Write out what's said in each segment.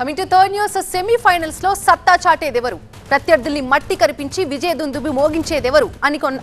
Coming to third news. Semifinals లో సత్తా చాటేదెవరు, ప్రత్యర్థుల్ని మట్టి కరిపించి విజయ దుందుబి మోగించేదెవరు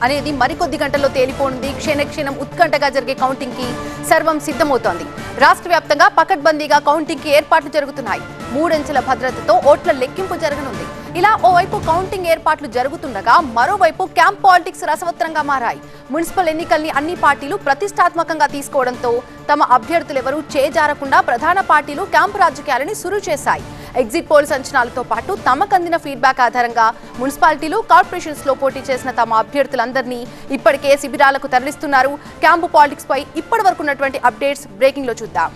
అనేది మరికొద్ది గంటల్లో తేలిపోనుంది. క్షణక్షణం ఉత్కంఠగా జరిగే కౌంటింగ్ కి సర్వం సిద్ధమవుతోంది. రాష్ట్ర వ్యాప్తంగా పకడ్బందీగా కౌంటింగ్ కి ఏర్పాట్లు జరుగుతున్నాయి. 3 అంచెల భద్రతతో ఓట్ల లెక్కింపు జరగనుంది. ఇలా ఓవైపు కౌంటింగ్ ఏర్పాట్లు జరుగుతుండగా మరోవైపు క్యాంప్ పాలిటిక్స్ రసవత్రంగా మారాయి. మున్సిపల్ ఎన్నికల్ని అన్ని పార్టీలు ప్రతిష్టాత్మకంగా తీసుకోవడంతో తమ అభ్యర్థులెవరూ చేజారకుండా ప్రధాన పార్టీలు క్యాంపు రాజకీయాలని సురు చేశాయి. ఎగ్జిట్ పోల్స్ అంచనాలతో పాటు తమకందిన ఫీడ్బ్యాక్ ఆధారంగా మున్సిపాలిటీలు, కార్పొరేషన్స్ లో పోటీ చేసిన తమ అభ్యర్థులందరినీ ఇప్పటికే శిబిరాలకు తరలిస్తున్నారు. క్యాంపు పాలిటిక్స్ పై ఇప్పటి వరకు ఉన్నటువంటి అప్డేట్స్ బ్రేకింగ్ లో చూద్దాం.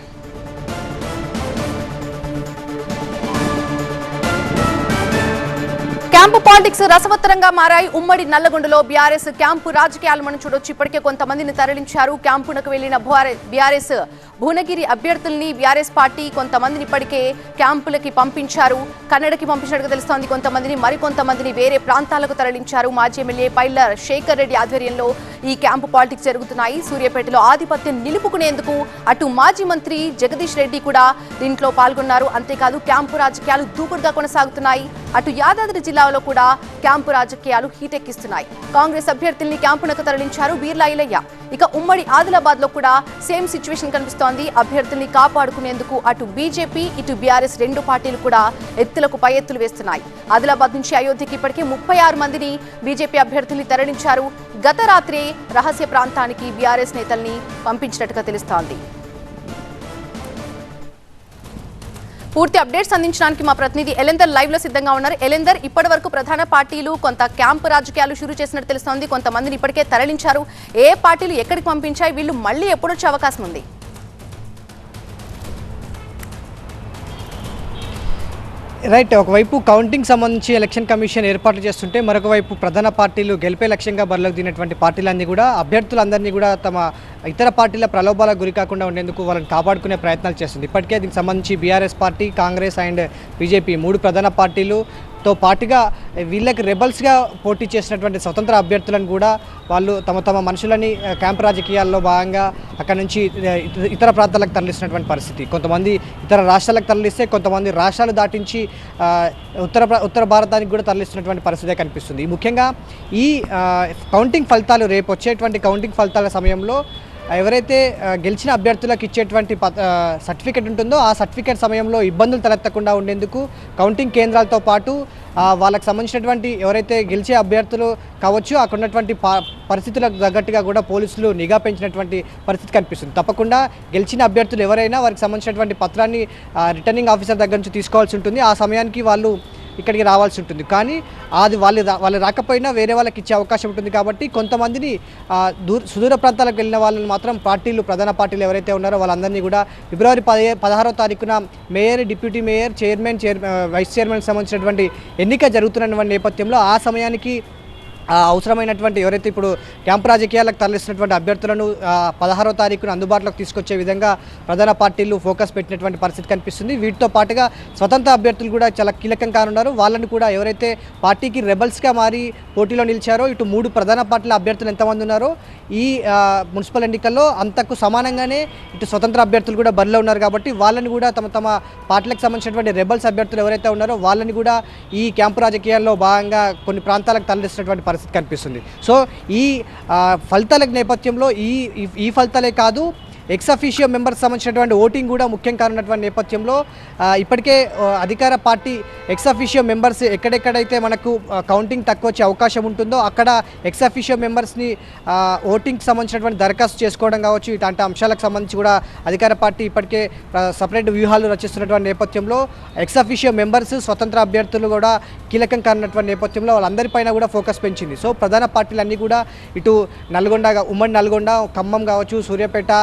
క్యాంపు పాలిటిక్స్ రసవత్తరంగా మారాయి. ఉమ్మడి నల్లగొండలో బీఆర్ఎస్ క్యాంపు రాజకీయాలు మనం చూడొచ్చు. ఇప్పటికే కొంతమందిని తరలించారు. క్యాంపునకు వెళ్లిన బీఆర్ఎస్ భువనగిరి అభ్యర్థుల్ని బీఆర్ఎస్ పార్టీ కొంతమందిని ఇప్పటికే క్యాంపులకి పంపించారు. కన్నడకి పంపించినట్టుగా తెలుస్తోంది. కొంతమందిని మరికొంతమందిని వేరే ప్రాంతాలకు తరలించారు. మాజీ ఎమ్మెల్యే పైల శేఖర్ రెడ్డి ఆధ్వర్యంలో ఈ క్యాంపు పాలిటిక్స్ జరుగుతున్నాయి. సూర్యాపేటలో ఆధిపత్యం నిలుపుకునేందుకు అటు మాజీ మంత్రి జగదీష్ రెడ్డి కూడా దీంట్లో పాల్గొన్నారు. అంతేకాదు క్యాంపు రాజకీయాలు దూకుడుగా కొనసాగుతున్నాయి. అటు యాదాద్రి జిల్లాలో కూడా క్యాంపు రాజకీయాలు హీటెక్కిస్తున్నాయి. కాంగ్రెస్ అభ్యర్థుల్ని క్యాంపునకు తరలించారు బీర్లా ఐలయ్య. ఇక ఉమ్మడి ఆదిలాబాద్ లో కూడా సేమ్ సిచ్యువేషన్ కనిపిస్తోంది. అభ్యర్థుల్ని కాపాడుకునేందుకు అటు బీజేపీ, ఇటు బీఆర్ఎస్ రెండు పార్టీలు కూడా ఎత్తులకు పై ఎత్తులు వేస్తున్నాయి. ఆదిలాబాద్ నుంచి అయోధ్యకి ఇప్పటికే 36 మందిని బీజేపీ అభ్యర్థుల్ని తరలించారు. గత రాత్రే రహస్య ప్రాంతానికి బీఆర్ఎస్ నేతల్ని పంపించినట్టుగా తెలుస్తోంది. పూర్తి అప్డేట్స్ అందించడానికి మా ప్రతినిధి ఎలెందర్ లైవ్ లో సిద్ధంగా ఉన్నారు. ఎలెందర్, ఇప్పటి వరకు ప్రధాన పార్టీలు కొంత క్యాంపు రాజకీయాలు షురూ చేసినట్టు తెలుస్తోంది. కొంతమందిని ఇప్పటికే తరలించారు. ఏ పార్టీలు ఎక్కడికి పంపించాయి, వీళ్ళు మళ్ళీ ఎప్పుడు వచ్చే అవకాశం ఉంది? రైట్, ఒకవైపు కౌంటింగ్ సంబంధించి ఎలక్షన్ కమిషన్ ఏర్పాట్లు చేస్తుంటే మరొక వైపు ప్రధాన పార్టీలు గెలిపే లక్ష్యంగా బరిలోకి దిగినటువంటి పార్టీలన్నీ కూడా అభ్యర్థులందరినీ కూడా తమ ఇతర పార్టీల ప్రలోభాలకు గురి కాకుండా ఉండేందుకు వాళ్ళని కాపాడుకునే ప్రయత్నాలు చేస్తుంది. ఇప్పటికే దీనికి సంబంధించి BRS party, Congress and BJP 3 ప్రధాన పార్టీలుతో పాటుగా వీళ్ళకి రెబల్స్గా పోటీ చేసినటువంటి స్వతంత్ర అభ్యర్థులను కూడా వాళ్ళు తమ మనుషులని క్యాంప్ రాజకీయాల్లో భాగంగా అక్కడ నుంచి ఇతర ప్రాంతాలకు తరలిస్తున్నటువంటి పరిస్థితి. కొంతమంది ఇతర రాష్ట్రాలకు తరలిస్తే కొంతమంది రాష్ట్రాలు దాటించి ఉత్తర భారతానికి కూడా తరలిస్తున్నటువంటి పరిస్థితే కనిపిస్తుంది. ముఖ్యంగా ఈ కౌంటింగ్ ఫలితాలు రేపు వచ్చేటువంటి కౌంటింగ్ ఫలితాల సమయంలో ఎవరైతే గెలిచిన అభ్యర్థులకు ఇచ్చేటువంటి సర్టిఫికెట్ ఉంటుందో ఆ సర్టిఫికెట్ సమయంలో ఇబ్బందులు తలెత్తకుండా ఉండేందుకు కౌంటింగ్ కేంద్రాలతో పాటు వాళ్ళకి సంబంధించినటువంటి ఎవరైతే గెలిచే అభ్యర్థులు కావచ్చు అక్కడ ఉన్నటువంటి పరిస్థితులకు తగ్గట్టుగా కూడా పోలీసులు నిఘా పెంచినటువంటి పరిస్థితి కనిపిస్తుంది. తప్పకుండా గెలిచిన అభ్యర్థులు ఎవరైనా వారికి సంబంధించినటువంటి పత్రాన్ని రిటర్నింగ్ ఆఫీసర్ దగ్గర నుంచి తీసుకోవాల్సి ఉంటుంది. ఆ సమయానికి వాళ్ళు ఇక్కడికి రావాల్సి ఉంటుంది. కానీ అది వాళ్ళు రాకపోయినా వేరే వాళ్ళకి ఇచ్చే అవకాశం ఉంటుంది. కాబట్టి కొంతమందిని సుదూర ప్రాంతాలకు వెళ్ళిన వాళ్ళని మాత్రం ప్రధాన పార్టీలు ఎవరైతే ఉన్నారో వాళ్ళందరినీ కూడా ఫిబ్రవరి 16వ తారీఖున mayor, deputy mayor, chairman, vice చైర్మన్కి సంబంధించినటువంటి ఎన్నిక జరుగుతున్న నేపథ్యంలో ఆ సమయానికి అవసరమైనటువంటి ఎవరైతే ఇప్పుడు క్యాంపు రాజకీయాలకు తరలిస్తున్నటువంటి అభ్యర్థులను 16వ తారీఖున అందుబాటులోకి తీసుకొచ్చే విధంగా ప్రధాన పార్టీలు ఫోకస్ పెట్టినటువంటి పరిస్థితి కనిపిస్తుంది. వీటితో పాటుగా స్వతంత్ర అభ్యర్థులు కూడా చాలా కీలకం కానున్నారు. వాళ్ళని కూడా ఎవరైతే పార్టీకి రెబల్స్గా మారి పోటీలో నిలిచారో ఇటు 3 ప్రధాన పార్టీల అభ్యర్థులు ఎంతమంది ఉన్నారో ఈ మున్సిపల్ ఎన్నికల్లో అంతకు సమానంగానే ఇటు స్వతంత్ర అభ్యర్థులు కూడా బరిలో ఉన్నారు. కాబట్టి వాళ్ళని కూడా తమ పార్టీలకు సంబంధించినటువంటి రెబల్స్ అభ్యర్థులు ఎవరైతే ఉన్నారో వాళ్ళని కూడా ఈ క్యాంపు రాజకీయాల్లో భాగంగా కొన్ని ప్రాంతాలకు తరలిస్తున్నటువంటి పరిస్థితి కనిపిస్తుంది. సో ఈ ఫలితాల నేపథ్యంలో ఈ ఫలితాలే కాదు, ఎక్స్ అఫీషియో మెంబర్స్ సంబంధించినటువంటి ఓటింగ్ కూడా ముఖ్యం కానున్నటువంటి నేపథ్యంలో ఇప్పటికే అధికార పార్టీ ఎక్స్ అఫీషియో మెంబర్స్ ఎక్కడెక్కడైతే మనకు కౌంటింగ్ తక్కువ వచ్చే అవకాశం ఉంటుందో అక్కడ ఎక్స్ అఫీషియో మెంబర్స్ని ఓటింగ్కి సంబంధించినటువంటి దరఖాస్తు చేసుకోవడం కావచ్చు, ఇట్లాంటి అంశాలకు సంబంధించి కూడా అధికార పార్టీ ఇప్పటికే సపరేట్ వ్యూహాలు రచిస్తున్నటువంటి నేపథ్యంలో ఎక్స్ అఫీషియో మెంబర్స్, స్వతంత్ర అభ్యర్థులు కూడా కీలకం కానున్నటువంటి నేపథ్యంలో వాళ్ళందరిపైన కూడా ఫోకస్ పెంచింది. సో ప్రధాన పార్టీలన్నీ కూడా ఇటు ఉమ్మడి నల్గొండ, ఖమ్మం కావచ్చు, సూర్యాపేట,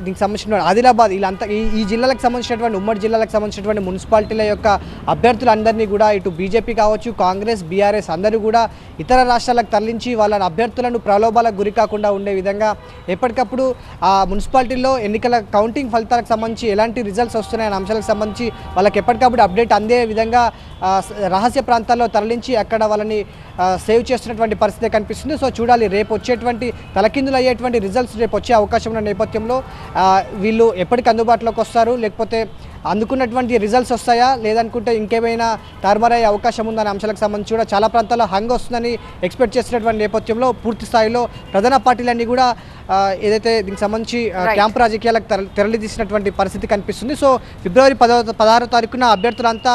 దీనికి సంబంధించిన ఆదిలాబాద్, వీళ్ళంతా ఈ జిల్లాలకు సంబంధించినటువంటి ఉమ్మడి జిల్లాలకు సంబంధించినటువంటి మున్సిపాలిటీల యొక్క అభ్యర్థులందరినీ కూడా ఇటు బీజేపీ కావచ్చు, కాంగ్రెస్, బీఆర్ఎస్ అందరూ కూడా ఇతర రాష్ట్రాలకు తరలించి వాళ్ళ అభ్యర్థులను ప్రలోభాలకు గురి కాకుండా ఉండే విధంగా ఎప్పటికప్పుడు ఆ మున్సిపాలిటీల్లో ఎన్నికల కౌంటింగ్ ఫలితాలకు సంబంధించి ఎలాంటి రిజల్ట్స్ వస్తున్నాయనే అంశాలకు సంబంధించి వాళ్ళకి ఎప్పటికప్పుడు అప్డేట్ అందే విధంగా రహస్య ప్రాంతాల్లో తరలించి అక్కడ వాళ్ళని సేవ్ చేస్తున్నటువంటి పరిస్థితి కనిపిస్తుంది. సో చూడాలి రేపు వచ్చేటువంటి తలకిందులు అయ్యేటువంటి రిజల్ట్స్ రేపు వచ్చే అవకాశం ఉన్న నేపథ్యంలో నేపథ్యంలో వీళ్ళు ఎప్పటికి అందుబాటులోకి వస్తారు, లేకపోతే అందుకున్నటువంటి రిజల్ట్స్ వస్తాయా, లేదనుకుంటే ఇంకేమైనా తారుమారయ్యే అవకాశం ఉందనే అంశాలకు సంబంధించి కూడా చాలా ప్రాంతాల్లో హంగ్ వస్తుందని ఎక్స్పెక్ట్ చేసినటువంటి నేపథ్యంలో పూర్తి స్థాయిలో ప్రధాన పార్టీలన్నీ కూడా ఏదైతే దీనికి సంబంధించి క్యాంపు రాజకీయాలకు తెరలిదీసినటువంటి పరిస్థితి కనిపిస్తుంది. సో ఫిబ్రవరి 16వ తారీఖున అభ్యర్థులంతా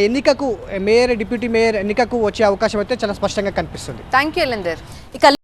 ఎన్నికకు మేయర్, డిప్యూటీ మేయర్ ఎన్నికకు వచ్చే అవకాశం అయితే చాలా స్పష్టంగా కనిపిస్తుంది. థ్యాంక్ యూ ఎలిందర్. ఇక